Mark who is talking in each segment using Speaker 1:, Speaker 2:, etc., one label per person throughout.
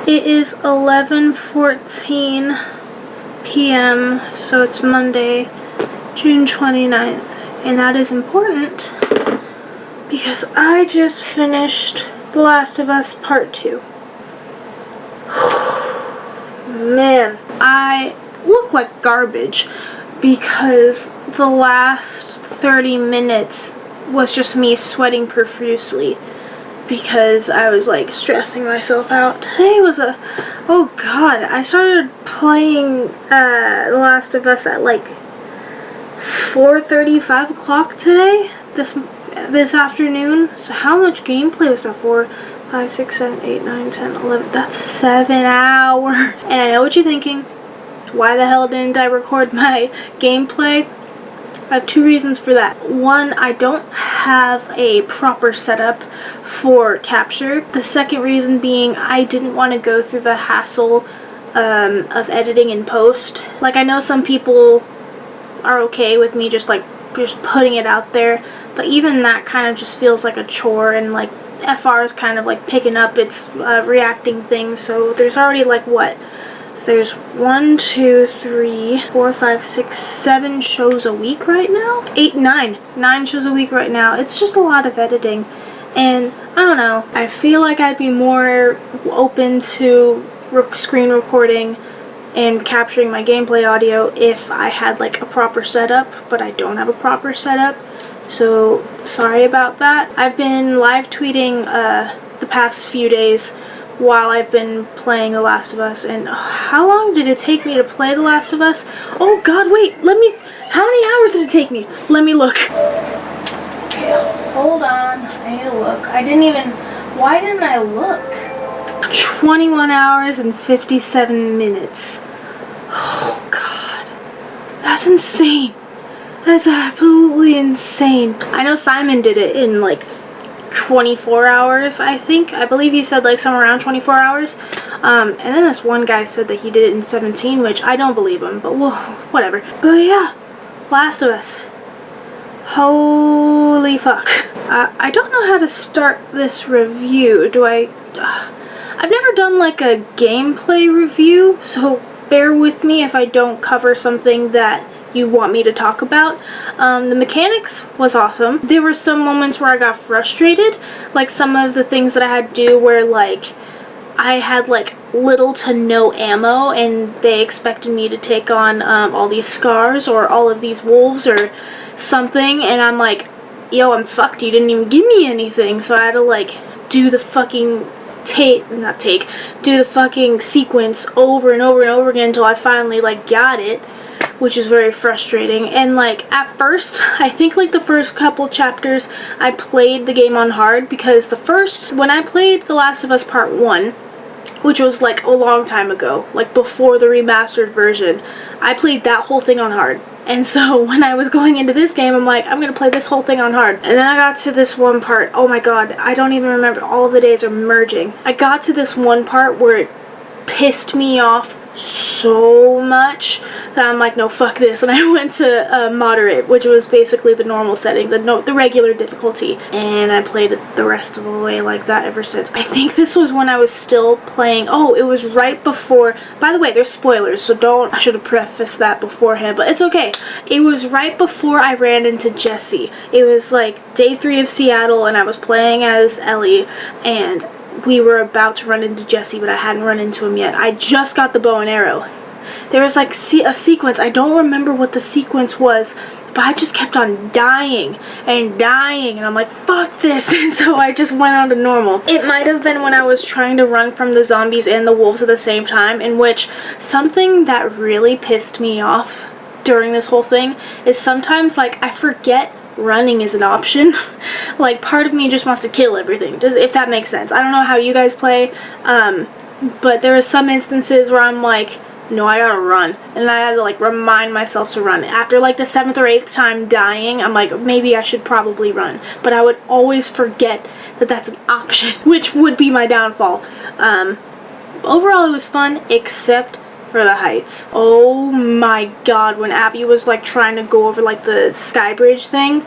Speaker 1: It is 11:14 p.m. so it's Monday, June 29th, and that is important because I just finished The Last of Us Part 2. Man, I look like garbage because the last 30 minutes was just me sweating profusely because I was like stressing myself out. Today was oh god, I started playing The Last of Us at like 4:30, 5 o'clock today, this afternoon. So how much gameplay was that for? 5, 6, 7, 8, 9, 10, 11, that's 7 hours. And I know what you're thinking, why the hell didn't I record my gameplay? I have 2 reasons for that. One, I don't have a proper setup for capture. The second reason being I didn't want to go through the hassle of editing in post. Like, I know some people are okay with me just putting it out there, but even that kind of just feels like a chore, and like FR is kind of like picking up its reacting things, so there's already like what? There's 1, 2, 3, 4, 5, 6, 7 shows a week right now? 8, 9. 9 shows a week right now. It's just a lot of editing. And I don't know. I feel like I'd be more open to screen recording and capturing my gameplay audio if I had like a proper setup, but I don't have a proper setup. So sorry about that. I've been live tweeting the past few days while I've been playing The Last of Us, and how long did it take me to play The Last of Us? Oh god, wait, how many hours did it take me? Let me look. Okay, hold on, I need to look. Why didn't I look? 21 hours and 57 minutes. Oh god, that's insane. That's absolutely insane. I know Simon did it in like 24 hours, I think. I believe he said like somewhere around 24 hours. And then this one guy said that he did it in 17, which I don't believe him, but well, whatever. But yeah, Last of Us. Holy fuck. I don't know how to start this review. I've never done like a gameplay review, so bear with me if I don't cover something that you want me to talk about. The mechanics was awesome. There were some moments where I got frustrated, like some of the things that I had to do where like I had like little to no ammo and they expected me to take on all these scars or all of these wolves or something, and I'm like, yo, I'm fucked, you didn't even give me anything. So I had to like do the fucking do the fucking sequence over and over and over again until I finally like got it, which is very frustrating. And like at first, I think like the first couple chapters I played the game on hard, because when I played The Last of Us Part 1, which was like a long time ago, like before the remastered version, I played that whole thing on hard. And so when I was going into this game, I'm like, I'm gonna play this whole thing on hard. And then I got to this one part, oh my god, I don't even remember, all of the days are merging. I got to this one part where it pissed me off so much that I'm like, no, fuck this, and I went to moderate, which was basically the normal setting, the regular difficulty, and I played it the rest of the way like that ever since. I think this was when I was still playing, oh, it was right before, by the way, there's spoilers, so I should have prefaced that beforehand, but it's okay. It was right before I ran into Jesse. It was like day 3 of Seattle, and I was playing as Ellie, and we were about to run into Jesse, but I hadn't run into him yet. I just got the bow and arrow. There was like a sequence, I don't remember what the sequence was, but I just kept on dying and dying, and I'm like, fuck this, and so I just went on to normal. It might have been when I was trying to run from the zombies and the wolves at the same time, in which something that really pissed me off during this whole thing is sometimes like I forget running is an option. Like part of me just wants to kill everything, if that makes sense. I don't know how you guys play, but there are some instances where I'm like, no, I gotta run, and I had to like remind myself to run. After like the 7th or 8th time dying, I'm like, maybe I should probably run, but I would always forget that that's an option, which would be my downfall. Overall it was fun, except for the heights. Oh my god, when Abby was like trying to go over like the sky bridge thing,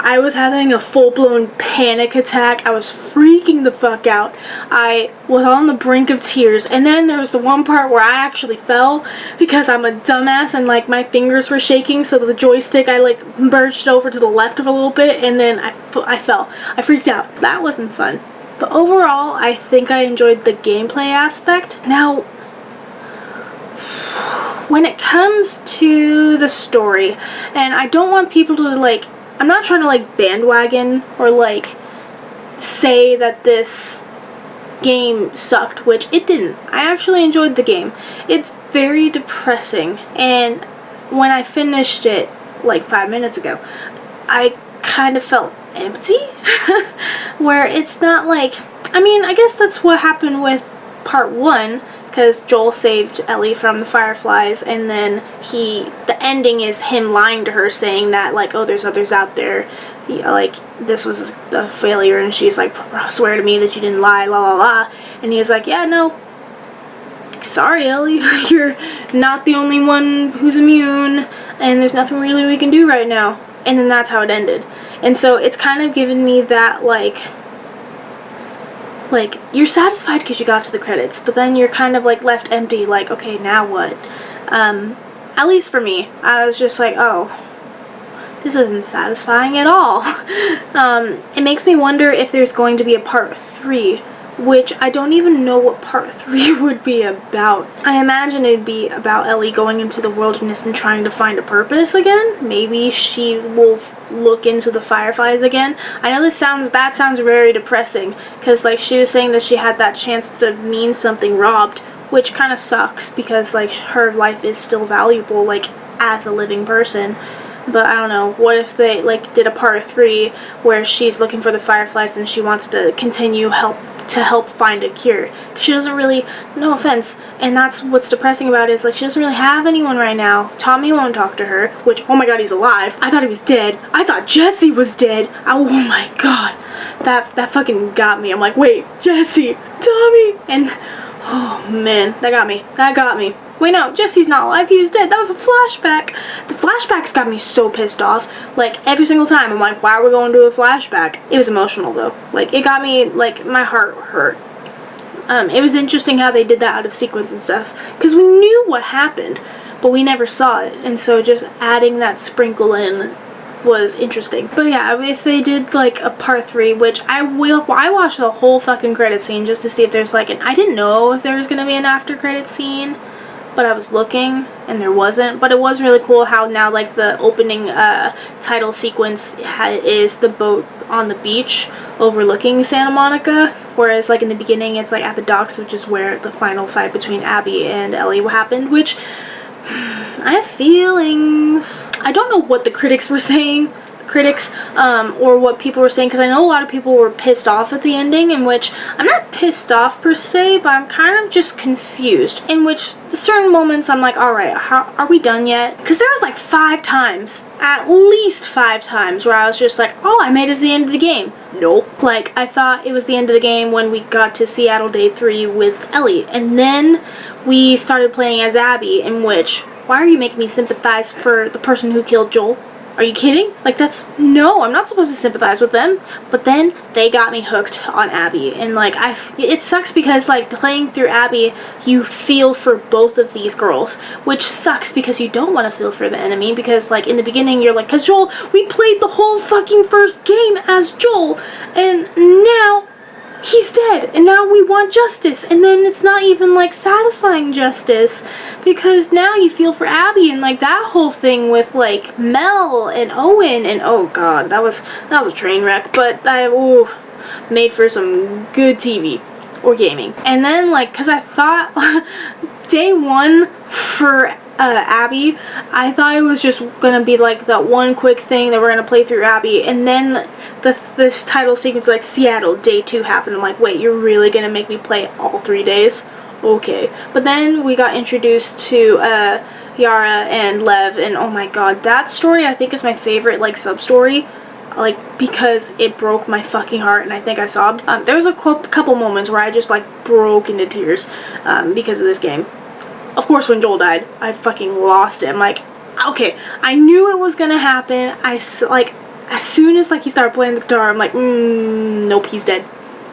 Speaker 1: I was having a full-blown panic attack. I was freaking the fuck out. I was on the brink of tears, and then there was the one part where I actually fell because I'm a dumbass and like my fingers were shaking, so the joystick, I like merged over to the left of a little bit, and then I fell. I freaked out. That wasn't fun. But overall, I think I enjoyed the gameplay aspect. Now, when it comes to the story, and I don't want people to like, I'm not trying to like bandwagon or like say that this game sucked, which it didn't. I actually enjoyed the game. It's very depressing, and when I finished it like 5 minutes ago, I kind of felt empty. Where it's not like, I mean, I guess that's what happened with part 1, because Joel saved Ellie from the fireflies, and then the ending is him lying to her, saying that like, oh, there's others out there, like this was a failure, and she's like, swear to me that you didn't lie, la la la, and he's like, yeah, no, sorry Ellie, you're not the only one who's immune, and there's nothing really we can do right now. And then that's how it ended. And so it's kind of given me that like you're satisfied because you got to the credits, but then you're kind of like left empty, like, okay, now what? At least for me, I was just like, oh, this isn't satisfying at all. It makes me wonder if there's going to be a part 3, which I don't even know what part 3 would be about. I imagine it'd be about Ellie going into the wilderness and trying to find a purpose again. Maybe she will look into the fireflies again. I know that sounds very depressing, because like she was saying that she had that chance to mean something robbed, which kind of sucks because like her life is still valuable like as a living person. But I don't know, what if they like did a part 3 where she's looking for the fireflies and she wants to continue to help find a cure, because she doesn't really, no offense, and that's what's depressing about it, is like she doesn't really have anyone right now. Tommy won't talk to her, which, oh my god, he's alive. I thought he was dead. I thought Jesse was dead. Oh my god, that fucking got me. I'm like, wait, Jesse, Tommy, and oh man, that got me. Wait, no, Jesse's not alive, he was dead. That was a flashback. The flashbacks got me so pissed off. Like, every single time, I'm like, why are we going to a flashback? It was emotional, though. Like, it got me, like, my heart hurt. It was interesting how they did that out of sequence and stuff, because we knew what happened, but we never saw it, and so just adding that sprinkle in was interesting. But yeah, if they did like a part 3, which I watched the whole fucking credit scene just to see if there's like I didn't know if there was gonna be an after credit scene, but I was looking and there wasn't. But it was really cool how now like the opening title sequence is the boat on the beach overlooking Santa Monica, whereas like in the beginning it's like at the docks, which is where the final fight between Abby and Ellie happened, which I have feelings. I don't know what the critics were saying, or what people were saying, because I know a lot of people were pissed off at the ending, in which I'm not pissed off per se, but I'm kind of just confused, in which certain moments I'm like, alright, are we done yet? Because there was like 5 times, at least 5 times, where I was just like, oh, I made it to the end of the game. Nope. Like, I thought it was the end of the game when we got to Seattle Day 3 with Ellie, and then we started playing as Abby, in which, why are you making me sympathize for the person who killed Joel? Are you kidding? Like, no, I'm not supposed to sympathize with them. But then they got me hooked on Abby, and like it sucks because like playing through Abby, you feel for both of these girls, which sucks because you don't want to feel for the enemy, because like in the beginning you're like, cause Joel, we played the whole fucking first game as Joel, and now he's dead, and now we want justice, and then it's not even like satisfying justice, because now you feel for Abby, and like that whole thing with like Mel and Owen, and oh god, that was a train wreck, but made for some good TV or gaming. And then like, cause I thought day 1 for Abby, I thought it was just gonna be like that one quick thing that we're gonna play through Abby, and then this title sequence like Seattle Day 2 happened. I'm like, wait, you're really gonna make me play all 3 days? Okay. But then we got introduced to Yara and Lev, and oh my god, that story I think is my favorite like sub-story, like because it broke my fucking heart and I think I sobbed. There was a couple moments where I just like broke into tears because of this game. Of course, when Joel died, I fucking lost it. I'm like, okay, I knew it was gonna happen. I as soon as like he started playing the guitar, I'm like, nope, he's dead.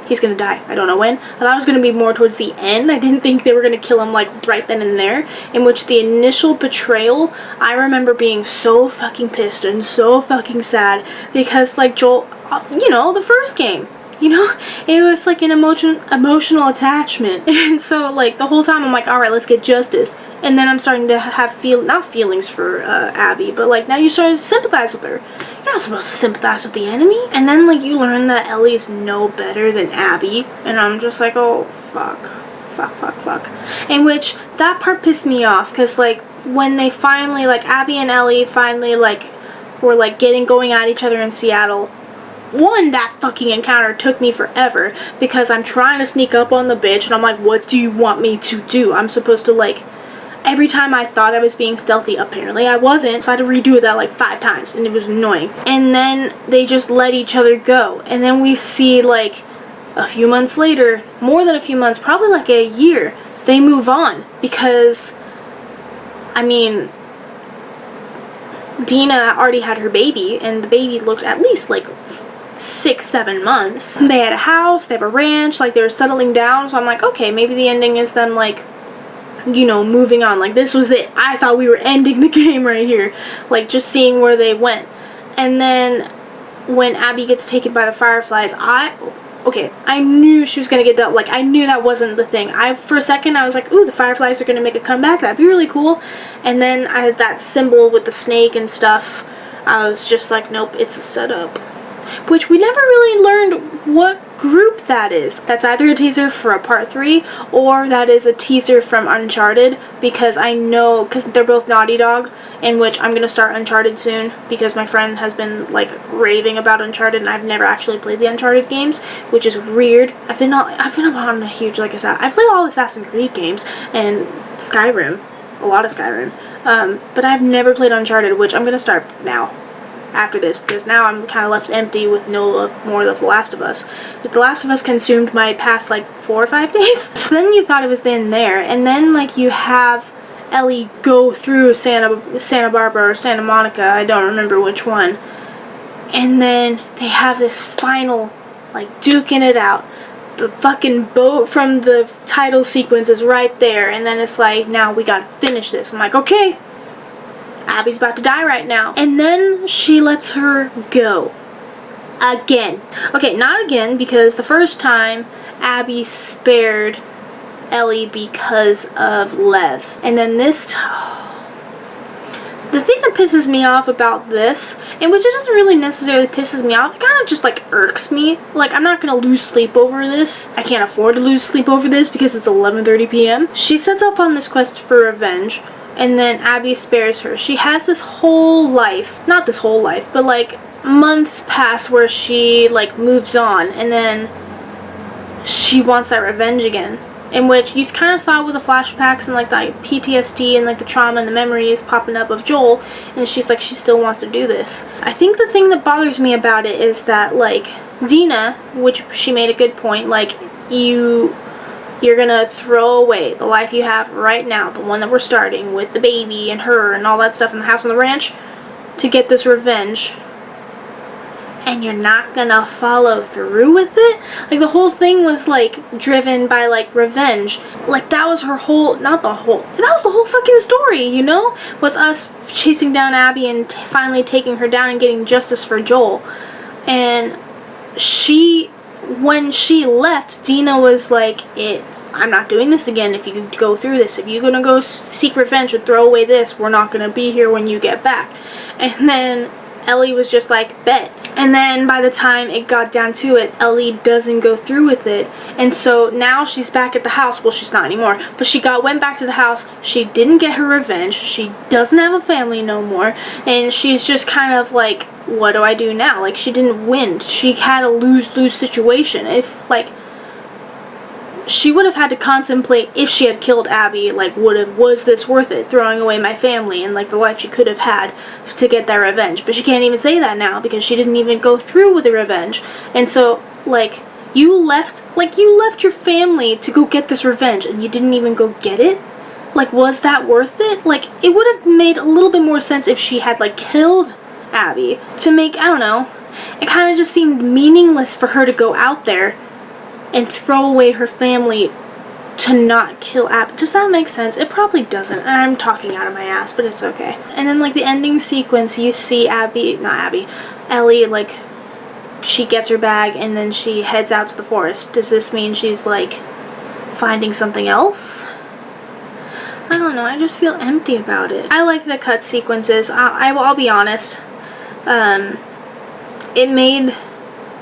Speaker 1: He's gonna die. I don't know when. I thought it was gonna be more towards the end. I didn't think they were gonna kill him like right then and there. In which the initial betrayal, I remember being so fucking pissed and so fucking sad because like Joel, you know, the first game. You know, it was like an emotional attachment, and so like the whole time I'm like, all right, let's get justice. And then I'm starting to have not feelings for Abby, but like now you start to sympathize with her. You're not supposed to sympathize with the enemy. And then like you learn that Ellie is no better than Abby, and I'm just like, oh fuck. In which that part pissed me off because like when they finally like Abby and Ellie finally like were like going at each other in Seattle. One, that fucking encounter took me forever because I'm trying to sneak up on the bitch and I'm like, what do you want me to do? I'm supposed to like, every time I thought I was being stealthy, apparently I wasn't, so I had to redo that like 5 times and it was annoying. And then they just let each other go, and then we see like a few months later, more than a few months, probably like a year, they move on because, I mean, Dina already had her baby and the baby looked at least like 6-7 months. They had a house, they have a ranch, like they were settling down, so I'm like, okay, maybe the ending is them like, you know, moving on. Like this was it. I thought we were ending the game right here, like just seeing where they went. And then when Abby gets taken by the Fireflies, I knew she was gonna get dealt. Like I knew that wasn't the thing. For a second I was like, ooh, the Fireflies are gonna make a comeback, that'd be really cool. And then I had that symbol with the snake and stuff. I was just like, nope, it's a setup. Which we never really learned what group that is. That's either a teaser for a part 3 or that is a teaser from Uncharted, because I know, because they're both Naughty Dog, in which I'm going to start Uncharted soon because my friend has been like raving about Uncharted and I've never actually played the Uncharted games, which is weird. I've been on a huge, like I said, I've played all the Assassin's Creed games and Skyrim, a lot of Skyrim, but I've never played Uncharted, which I'm going to start now. After this, because now I'm kind of left empty with no more of The Last of Us. But The Last of Us consumed my past like 4 or 5 days. So then you thought it was in there, and then like you have Ellie go through Santa Barbara or Santa Monica, I don't remember which one, and then they have this final like duking it out. The fucking boat from the title sequence is right there, and then it's like, now we gotta finish this. I'm like, okay, Abby's about to die right now. And then she lets her go. Again. Okay, not again, because the first time Abby spared Ellie because of Lev. And then this time, the thing that pisses me off about this, and which it doesn't really necessarily pisses me off, it kind of just like irks me. Like, I'm not gonna lose sleep over this. I can't afford to lose sleep over this because it's 11:30 p.m. She sets off on this quest for revenge, and then Abby spares her. She has this whole life, not this whole life, but like months pass where she like moves on, and then she wants that revenge again. In which you kind of saw with the flashbacks and like the PTSD and like the trauma and the memories popping up of Joel, and she's like, she still wants to do this. I think the thing that bothers me about it is that like Dina, which she made a good point, like you're gonna throw away the life you have right now, the one that we're starting with the baby and her and all that stuff in the house on the ranch, to get this revenge, and you're not gonna follow through with it? Like the whole thing was like driven by like revenge. Like that was her whole, that was the whole fucking story, you know? Was us chasing down Abby and finally taking her down and getting justice for Joel. And when she left, Dina was like, I'm not doing this again if you go through this. If you're gonna go seek revenge or throw away this, we're not gonna be here when you get back. And then Ellie was just like, bet. And then by the time it got down to it, Ellie doesn't go through with it. And so now she's back at the house. Well, she's not anymore. But she went back to the house. She didn't get her revenge. She doesn't have a family no more. And she's just kind of like, what do I do now? Like, she didn't win. She had a lose-lose situation. If, like, she would have had to contemplate if she had killed Abby, like, was this worth it, throwing away my family and, like, the life she could have had to get that revenge. But she can't even say that now because she didn't even go through with the revenge. And so, like, you left your family to go get this revenge and you didn't even go get it? Like, was that worth it? Like, it would have made a little bit more sense if she had, like, killed Abby. To make, I don't know, it kind of just seemed meaningless for her to go out there and throw away her family to not kill Abby. Does that make sense? It probably doesn't. I'm talking out of my ass, but it's okay. And then like the ending sequence, you see Ellie, like she gets her bag and then she heads out to the forest. Does this mean she's like finding something else? I don't know, I just feel empty about it. I like the cut sequences. I'll be honest. It made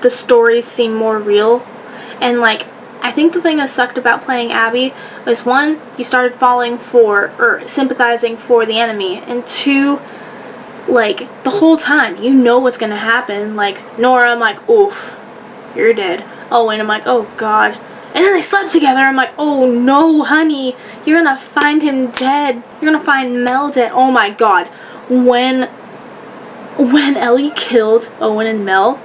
Speaker 1: the stories seem more real. And like, I think the thing that sucked about playing Abby was, one, you started falling for, or sympathizing for the enemy, and two, like, the whole time, you know what's gonna happen. Like, Nora, I'm like, oof, you're dead. Owen, I'm like, oh god. And then they slept together, I'm like, oh no, honey, you're gonna find him dead. You're gonna find Mel dead. Oh my god. When Ellie killed Owen and Mel,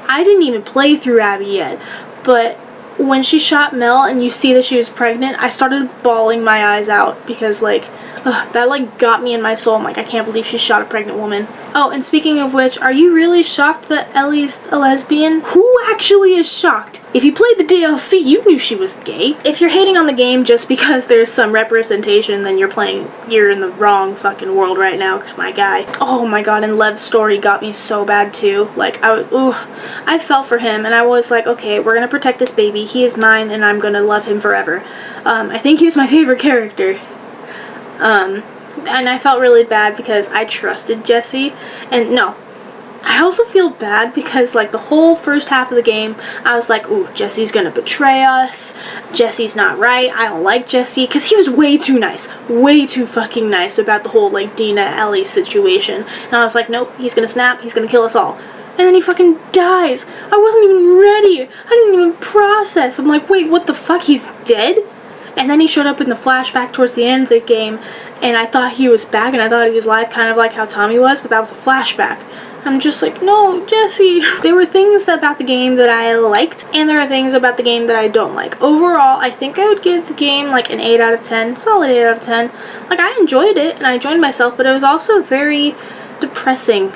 Speaker 1: I didn't even play through Abby yet, but when she shot Mel and you see that she was pregnant, I started bawling my eyes out because like, that like got me in my soul. I'm like, I can't believe she shot a pregnant woman. Oh, and speaking of which, are you really shocked that Ellie's a lesbian? Who actually is shocked? If you played the DLC, you knew she was gay. If you're hating on the game just because there's some representation, then you're in the wrong fucking world right now, cause my guy. Oh my god, and Lev's story got me so bad too. Like, I fell for him and I was like, okay, we're gonna protect this baby. He is mine and I'm gonna love him forever. I think he was my favorite character. And I felt really bad because I trusted Jesse, and no, I also feel bad because like the whole first half of the game, I was like, ooh, Jesse's gonna betray us, Jesse's not right, I don't like Jesse, because he was way too nice, way too fucking nice about the whole like Dina-Ellie situation, and I was like, nope, he's gonna snap, he's gonna kill us all. And then he fucking dies. I wasn't even ready. I didn't even process. I'm like, wait, what the fuck, he's dead? And then he showed up in the flashback towards the end of the game, and I thought he was back, and I thought he was alive, kind of like how Tommy was, but that was a flashback. I'm just like, no, Jesse. There were things about the game that I liked, and there are things about the game that I don't like. Overall, I think I would give the game like an 8 out of 10, solid 8 out of 10. Like, I enjoyed it, and I enjoyed myself, but it was also very depressing.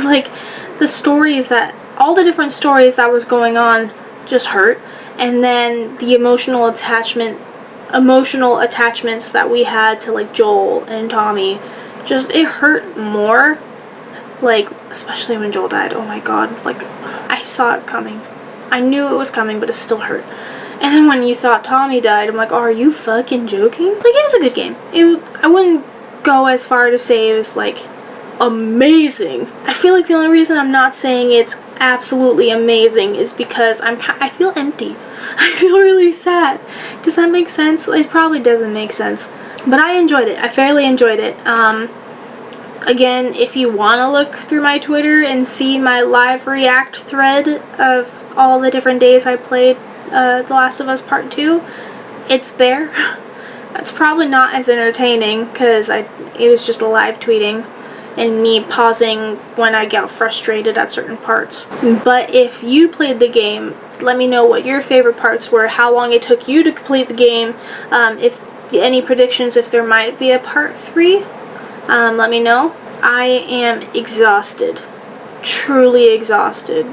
Speaker 1: Like, the stories that, all the different stories that was going on just hurt, and then the emotional attachments that we had to like Joel and Tommy, just, it hurt more. Like, especially when Joel died. Oh my god, like, I saw it coming. I knew it was coming, but it still hurt. And then when you thought Tommy died, I'm like, oh, are you fucking joking? Like, it was a good game. I wouldn't go as far to say it was like amazing. I feel like the only reason I'm not saying it's absolutely amazing is because I feel empty. I feel really sad. Does that make sense? It probably doesn't make sense. But I enjoyed it. I fairly enjoyed it. Again, if you want to look through my Twitter and see my live react thread of all the different days I played The Last of Us Part 2, it's there. It's probably not as entertaining because it was just a live tweeting and me pausing when I get frustrated at certain parts. But if you played the game, let me know what your favorite parts were, how long it took you to complete the game, if any predictions if there might be a part 3. Let me know. I am exhausted. Truly exhausted.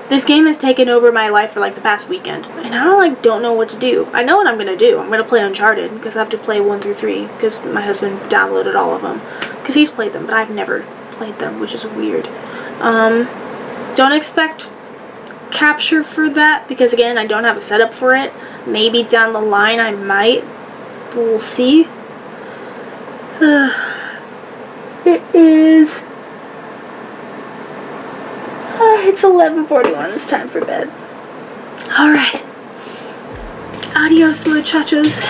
Speaker 1: This game has taken over my life for like the past weekend. And I like don't know what to do. I know what I'm gonna do. I'm gonna play Uncharted because I have to play 1 through 3 because my husband downloaded all of them. Because he's played them, but I've never played them, which is weird. Don't expect capture for that because again, I don't have a setup for it. Maybe down the line I might. But we'll see. It is. It's 11:41. It's time for bed. Alright. Adios, muchachos.